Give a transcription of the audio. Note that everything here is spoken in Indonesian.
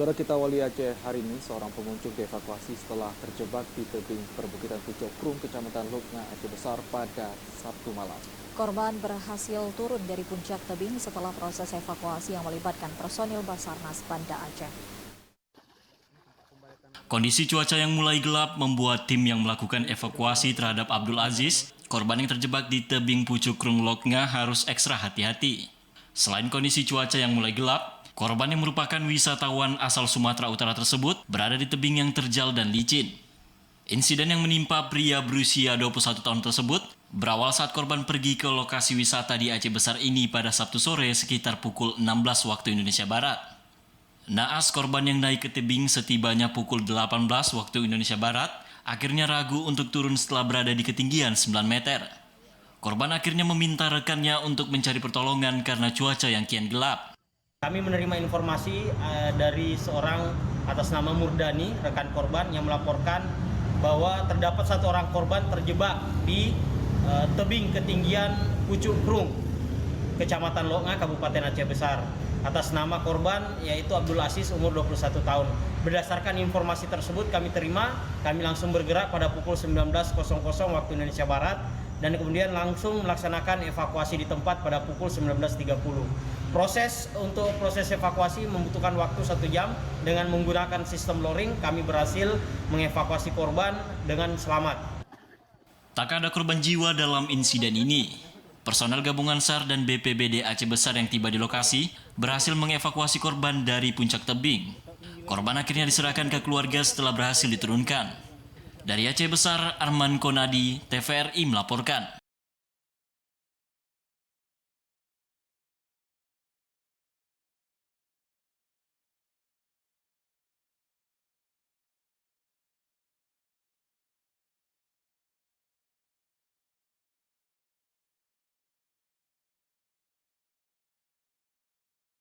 Saudara, kita awali Aceh hari ini, seorang pengunjung dievakuasi setelah terjebak di tebing perbukitan Pucuk Krung, Kecamatan Luknga, Aceh Besar pada Sabtu malam. Korban berhasil turun dari puncak tebing setelah proses evakuasi yang melibatkan personil Basarnas Banda Aceh. Kondisi cuaca yang mulai gelap membuat tim yang melakukan evakuasi terhadap Abdul Aziz, korban yang terjebak di tebing Pucuk Krung Luknga, harus ekstra hati-hati. Selain kondisi cuaca yang mulai gelap, korban yang merupakan wisatawan asal Sumatera Utara tersebut berada di tebing yang terjal dan licin. Insiden yang menimpa pria berusia 21 tahun tersebut berawal saat korban pergi ke lokasi wisata di Aceh Besar ini pada Sabtu sore sekitar pukul 16 waktu Indonesia Barat. Naas korban yang naik ke tebing setibanya pukul 18 waktu Indonesia Barat akhirnya ragu untuk turun setelah berada di ketinggian 9 meter. Korban akhirnya meminta rekannya untuk mencari pertolongan karena cuaca yang kian gelap. Kami menerima informasi dari seorang atas nama Murdani, rekan korban, yang melaporkan bahwa terdapat satu orang korban terjebak di tebing ketinggian Pucuk Krung, Kecamatan Luknga, Kabupaten Aceh Besar. Atas nama korban yaitu Abdul Aziz, umur 21 tahun. Berdasarkan informasi tersebut kami terima, kami langsung bergerak pada pukul 19.00 waktu Indonesia Barat dan kemudian langsung melaksanakan evakuasi di tempat pada pukul 19.30. Proses evakuasi membutuhkan waktu 1 jam. Dengan menggunakan sistem lowering, kami berhasil mengevakuasi korban dengan selamat. Tak ada korban jiwa dalam insiden ini. Personel gabungan SAR dan BPBD Aceh Besar yang tiba di lokasi berhasil mengevakuasi korban dari puncak tebing. Korban akhirnya diserahkan ke keluarga setelah berhasil diturunkan. Dari Aceh Besar, Arman Konadi, TVRI melaporkan.